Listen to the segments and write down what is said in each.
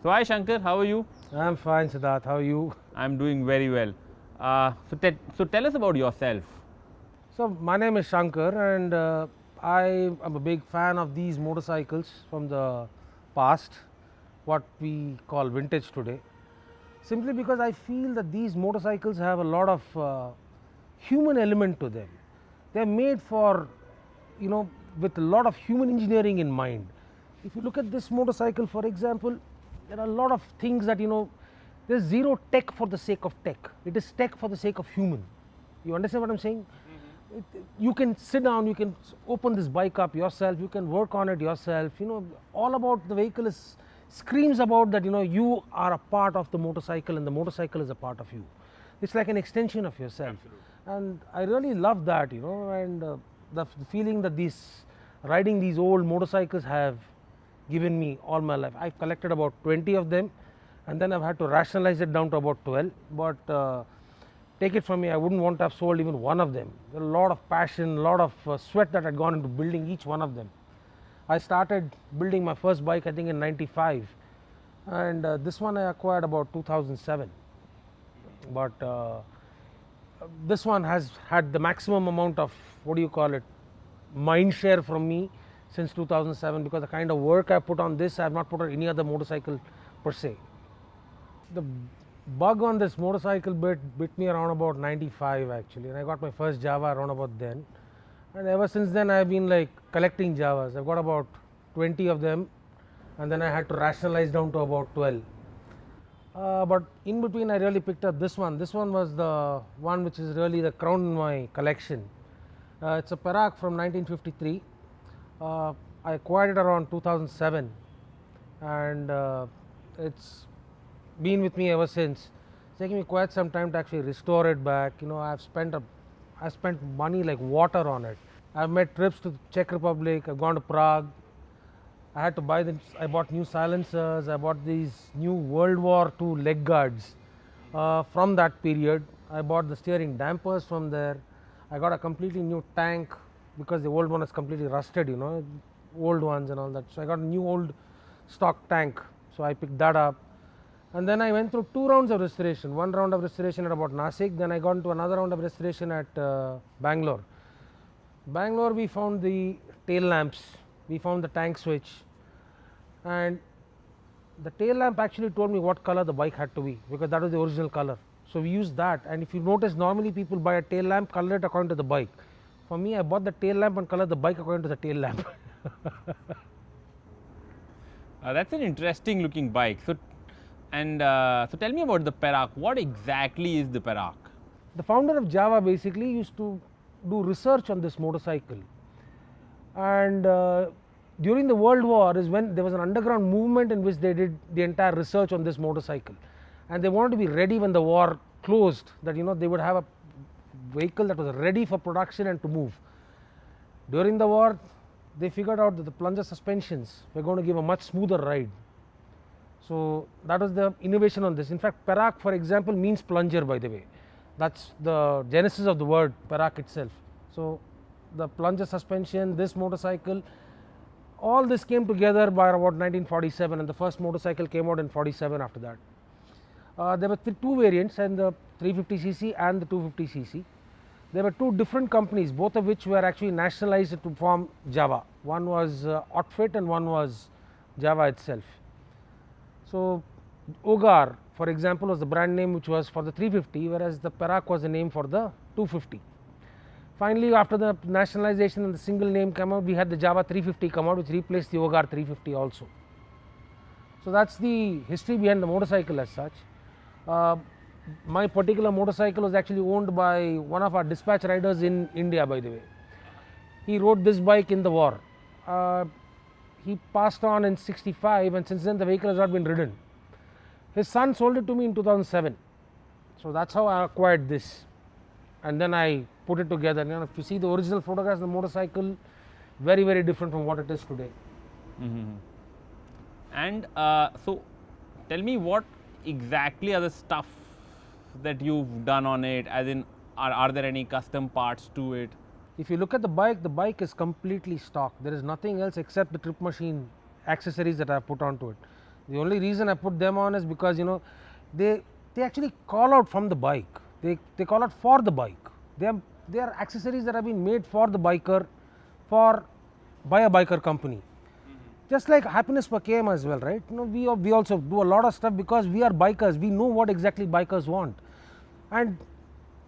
So hi Shankar, how are you? I'm fine, Siddharth. How are you? I'm doing very well. So tell us about yourself. So, my name is Shankar, and I am a big fan of these motorcycles from the past, what we call vintage today. Simply because I feel that these motorcycles have a lot of human element to them. They're made for, with a lot of human engineering in mind. If you look at this motorcycle, for example, there are a lot of things that, there's zero tech for the sake of tech. It is tech for the sake of human. You understand what I'm saying? You can sit down, you can open this bike up yourself, you can work on it yourself. All about the vehicle is screams about that, you are a part of the motorcycle and the motorcycle is a part of you. It's like an extension of yourself. And I really love that, and the feeling that these riding these old motorcycles have given me all my life. I've collected about 20 of them, and then I've had to rationalize it down to about 12. But take it from me, I wouldn't want to have sold even one of them. There a lot of passion, a lot of sweat that had gone into building each one of them. I started building my first bike, I think, in '95, and this one I acquired about 2007. But this one has had the maximum amount of, what do you call it, mind share from me since 2007, because the kind of work I put on this I have not put on any other motorcycle per se. The bug on this motorcycle bit me around about 95 actually, and I got my first Java around about then, and ever since then I've been like collecting Javas. I've got about 20 of them, and then I had to rationalize down to about 12. But in between I really picked up this one. This one was the one which is really the crown in my collection. It's a Perak from 1953. I acquired it around 2007, and it's been with me ever since. It's taken me quite some time to actually restore it back. I've spent money like water on it. I've made trips to the Czech Republic. I've gone to Prague. I had to buy them. I bought new silencers. I bought these new World War II leg guards from that period. I bought the steering dampers from there. I got a completely new tank because the old one is completely rusted, old ones and all that. So I got a new old stock tank. So I picked that up. And then I went through 2 rounds of restoration. One round of restoration at about Nasik. Then I got into another round of restoration at Bangalore. Bangalore, we found the tail lamps. We found the tank switch, and the tail lamp actually told me what color the bike had to be, because that was the original color. So we used that, and if you notice, normally people buy a tail lamp, color it according to the bike. For me, I bought the tail lamp and colored the bike according to the tail lamp. That's an interesting looking bike. So tell me about the Perak. What exactly is the Perak? The founder of Java basically used to do research on this motorcycle, and during the World War is when there was an underground movement in which they did the entire research on this motorcycle, and they wanted to be ready when the war closed, that they would have a vehicle that was ready for production and to move. During the war, they figured out that the plunger suspensions were going to give a much smoother ride. So that was the innovation on this. In fact, Perak, for example, means plunger, by the way. That's the genesis of the word Perak itself. So the plunger suspension, this motorcycle, all this came together by about 1947, and the first motorcycle came out in 47 after that. There were two variants, and the 350cc and the 250cc. There were two different companies, both of which were actually nationalized to form Java. One was Outfit and one was Java itself. So Ogar, for example, was the brand name which was for the 350, whereas the Perak was the name for the 250. Finally, after the nationalization and the single name came out, we had the Java 350 come out, which replaced the Ogar 350 also. So that's the history behind the motorcycle as such. My particular motorcycle was actually owned by one of our dispatch riders in India, by the way. He rode this bike in the war. He passed on in '65, and since then the vehicle has not been ridden. His son sold it to me in 2007. So that's how I acquired this, and then I put it together. If you see the original photographs of the motorcycle, very, very different from what it is today. Mm-hmm. And so tell me, what exactly are the stuff that you've done on it, as in are there any custom parts to it? If you look at the bike is completely stock. There is nothing else except the Trip Machine accessories that I have put onto it. The only reason I put them on is because they actually call out from the bike. They call out for the bike. They are accessories that have been made for the biker, for by a biker company. Just like Happiness per KM as well, right? We also do a lot of stuff because we are bikers. We know what exactly bikers want, and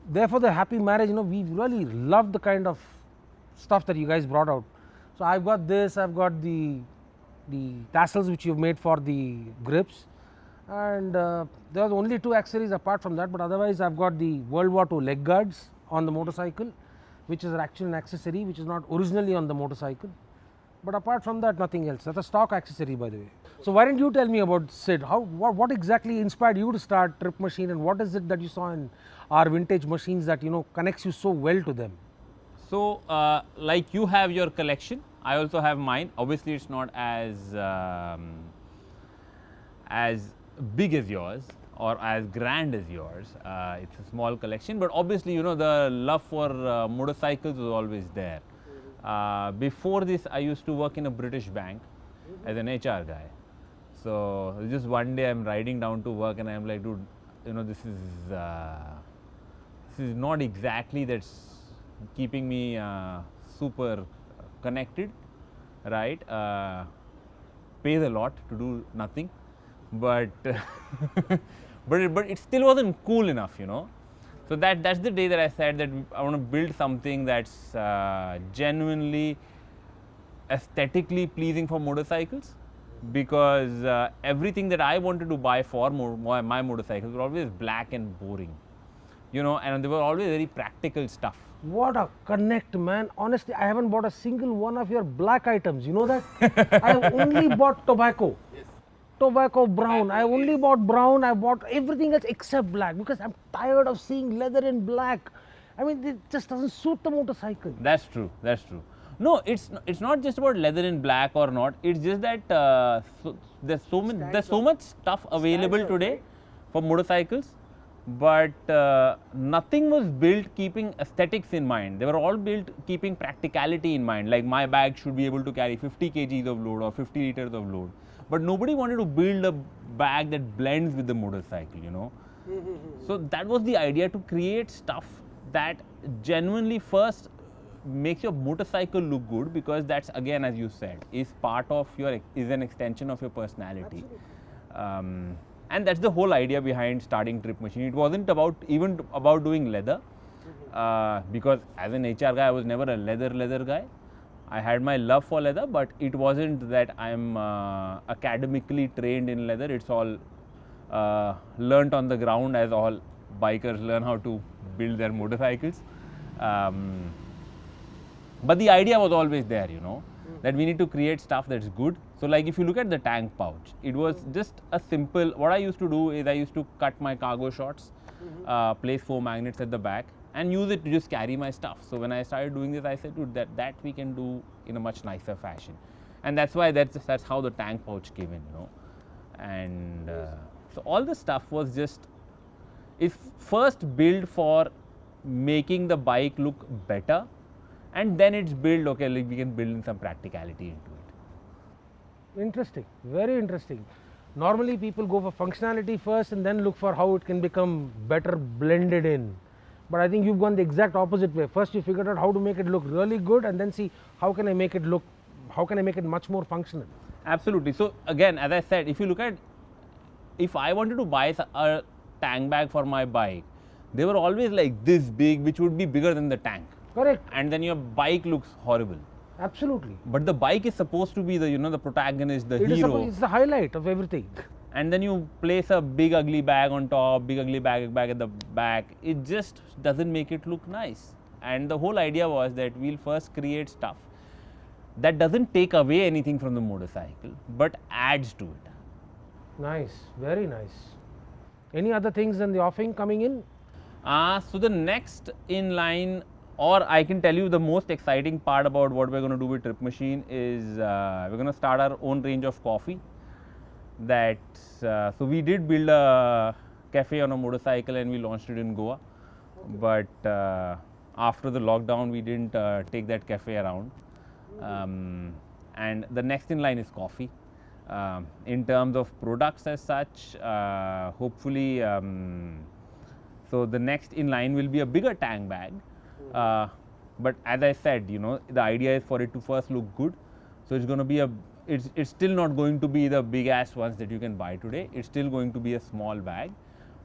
therefore the Happy Marriage. We really love the kind of stuff that you guys brought out. So I've got this. I've got the tassels which you've made for the grips, and there are only 2 accessories apart from that. But otherwise, I've got the World War II leg guards on the motorcycle, which is actually an accessory which is not originally on the motorcycle. But apart from that, nothing else. That's a stock accessory, by the way. So why don't you tell me about Sid? What exactly inspired you to start Trip Machine, and what is it that you saw in our vintage machines that connects you so well to them? So, like you have your collection, I also have mine. Obviously, it's not as big as yours or as grand as yours. It's a small collection, but obviously, the love for motorcycles was always there. Before this, I used to work in a British bank as an HR guy. So just one day I'm riding down to work and I'm like, dude, this is not exactly that's keeping me super connected, right? Pays a lot to do nothing, but but it still wasn't cool enough, So that's the day that I said that I want to build something that's genuinely aesthetically pleasing for motorcycles, because everything that I wanted to buy for my motorcycles were always black and boring, and they were always very practical stuff. What a connect, man. Honestly, I haven't bought a single one of your black items. You know that? I have only bought tobacco. Tobacco brown. I only bought brown. I bought everything else except black because I'm tired of seeing leather in black. I mean, it just doesn't suit the motorcycle. That's true. That's true. No, it's not just about leather in black or not. It's just that there's so much stuff available today for motorcycles, but nothing was built keeping aesthetics in mind. They were all built keeping practicality in mind. Like my bag should be able to carry 50 kgs of load or 50 liters of load. But nobody wanted to build a bag that blends with the motorcycle, So that was the idea, to create stuff that genuinely first makes your motorcycle look good, because that's, again, as you said, is an extension of your personality. And that's the whole idea behind starting Trip Machine. It wasn't even about doing leather, because as an HR guy, I was never a leather guy. I had my love for leather, but it wasn't that I'm academically trained in leather. It's all learnt on the ground, as all bikers learn how to build their motorcycles. But the idea was always there, that we need to create stuff that's good. So like if you look at the tank pouch, it was just a simple, what I used to do is I used to cut my cargo shots, place 4 magnets at the back, and use it to just carry my stuff. So when I started doing this, I said, dude, that we can do in a much nicer fashion. And that's why that's how the tank pouch came in, And so all the stuff was is first built for making the bike look better, and then it's built, okay, like we can build in some practicality into it. Interesting, very interesting. Normally people go for functionality first and then look for how it can become better blended in. But I think you've gone the exact opposite way. First you figured out how to make it look really good, and then see how can I make it much more functional. Absolutely. So again, as I said, if I wanted to buy a tank bag for my bike, they were always like this big, which would be bigger than the tank. Correct. And then your bike looks horrible. Absolutely. But the bike is supposed to be the protagonist, the hero. It's the highlight of everything. And then you place a big ugly bag on top, big ugly bag at the back. It just doesn't make it look nice. And the whole idea was that we'll first create stuff that doesn't take away anything from the motorcycle, but adds to it. Nice, very nice. Any other things in the offing coming in? So the next in line, or I can tell you the most exciting part about what we're going to do with Trip Machine is we're going to start our own range of coffee. So we did build a cafe on a motorcycle and we launched it in Goa. Okay. But after the lockdown, we didn't take that cafe around. And the next in line is coffee. In terms of products as such, hopefully, so the next in line will be a bigger tank bag. But as I said, the idea is for it to first look good. So it's going to be it's still not going to be the big ass ones that you can buy today. It's still going to be a small bag,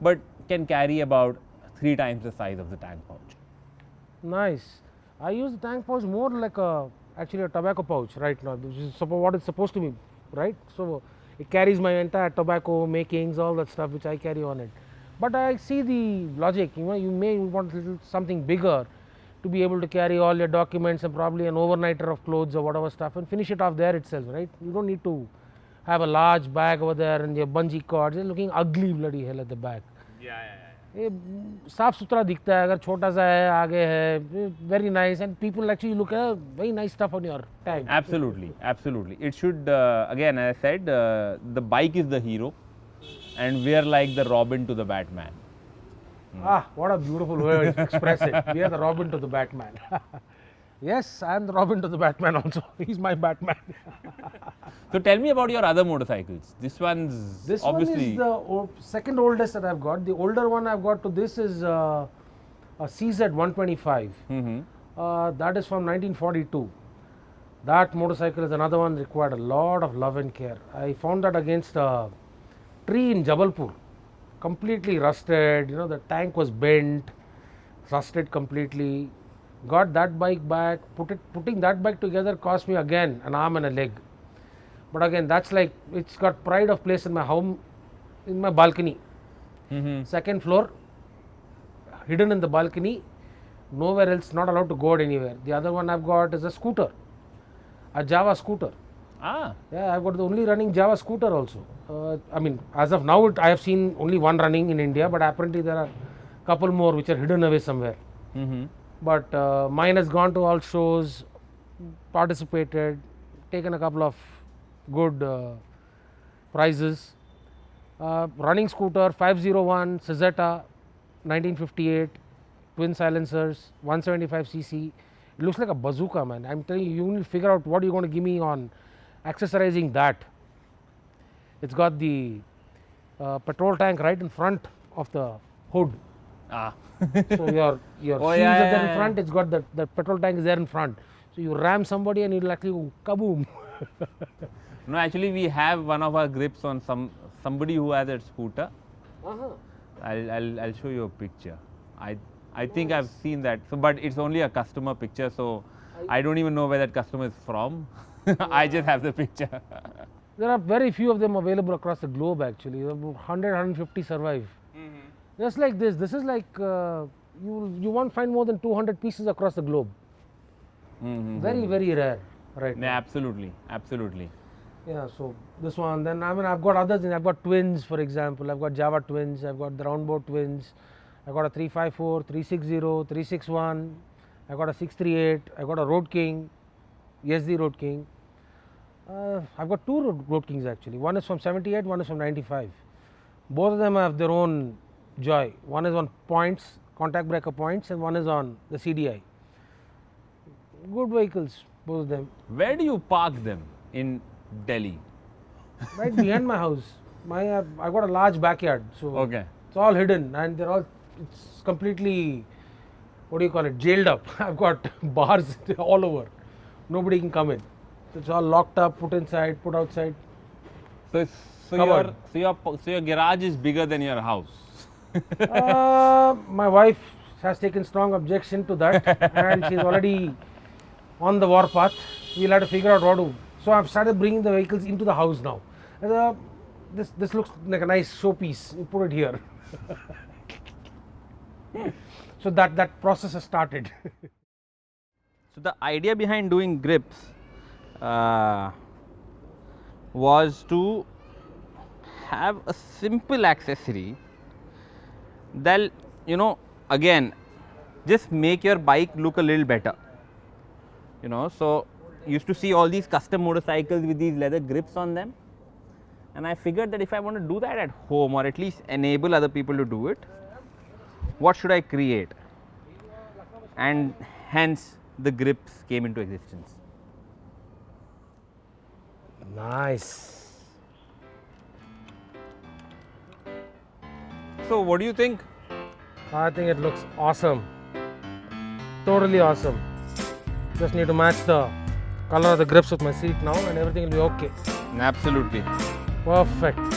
but can carry about 3 times the size of the tank pouch. Nice. I use the tank pouch more like actually a tobacco pouch right now, which is what it's supposed to be, right? So it carries my entire tobacco makings, all that stuff which I carry on it. But I see the logic. You may want something bigger to be able to carry all your documents and probably an overnighter of clothes or whatever stuff and finish it off there itself, right? You don't need to have a large bag over there and your bungee cords. It's looking ugly bloody hell at the back. ये साफ सुथरा दिखता है, अगर छोटा सा है आगे है, very nice, and people actually look at very nice stuff on your tag. Absolutely, absolutely. It should, again, as I said, the bike is the hero and we are like the Robin to the Batman. Ah, what a beautiful way to express it. We are the Robin to the Batman. Yes, I am the Robin to the Batman also. He's my Batman. So tell me about your other motorcycles. This one's This obviously one is the second oldest that I've got. The older one I've got to this is a CZ 125. That is from 1942. That motorcycle is another one that required a lot of love and care. I found that against a tree in Jabalpur, completely rusted. The tank was bent, rusted completely. Got that bike back. Putting that bike together cost me again an arm and a leg. But again, that's like, it's got pride of place in my home, in my balcony. Second floor, hidden in the balcony, nowhere else, not allowed to go out anywhere. The other one I've got is a scooter, a Java scooter. ah Yeah, I've got the only running Java scooter also. I mean, as of now, I have seen only one running in India, but apparently there are a couple more which are hidden away somewhere. But mine has gone to all shows, participated, taken a couple of good prizes. Running scooter 501 Cizeta 1958, twin silencers, 175cc. It looks like a bazooka, man. I'm telling you, you will figure out what you're going to give me on accessorizing that. It's got the petrol tank right in front of the hood. So your shields are there in front. It's got the petrol tank is there in front. So you ram somebody and it'll actually go kaboom. No, actually we have one of our grips on somebody who has a scooter. I'll show you a picture. I think I've seen that. So, but it's only a customer picture, so I don't even know where that customer is from. I just have the picture. There are very few of them available across the globe actually. 100, 150 survive. Just like this. This is like you won't find more than 200 pieces across the globe. Very, very rare, right? Yeah, absolutely, absolutely. Yeah, so this one, then I mean I've got other things. I've got twins, for example. I've got Java twins, I've got the roundboard twins, I've got a 354, 360, 361, I've got a 638, I've got a Road King, SD Road King. I've got two Road Kings actually. One is from 78, one is from 95. Both of them have their own joy. One is on points, contact breaker points, and one is on the CDI. Good vehicles, both of them. Where do you park them in Delhi? Right behind my house. I got a large backyard, so Okay. it's all hidden and it's completely, what do you call it, jailed up. I've got bars all over. Nobody can come in. So it's all locked up, put inside, put outside. So your garage is bigger than your house. My wife has taken strong objection to that and she's already on the warpath. We'll have to figure out what to. So I've started bringing the vehicles into the house now. This looks like a nice showpiece. You put it here. So that process has started. So the idea behind doing grips was to have a simple accessory that, again, just make your bike look a little better. So used to see all these custom motorcycles with these leather grips on them, and I figured that if I want to do that at home, or at least enable other people to do it, what should I create? And hence the grips came into existence. Nice. So what do you think? I think it looks awesome. Totally awesome. Just need to match the color of the grips with my seat now and everything will be okay. Absolutely. Perfect.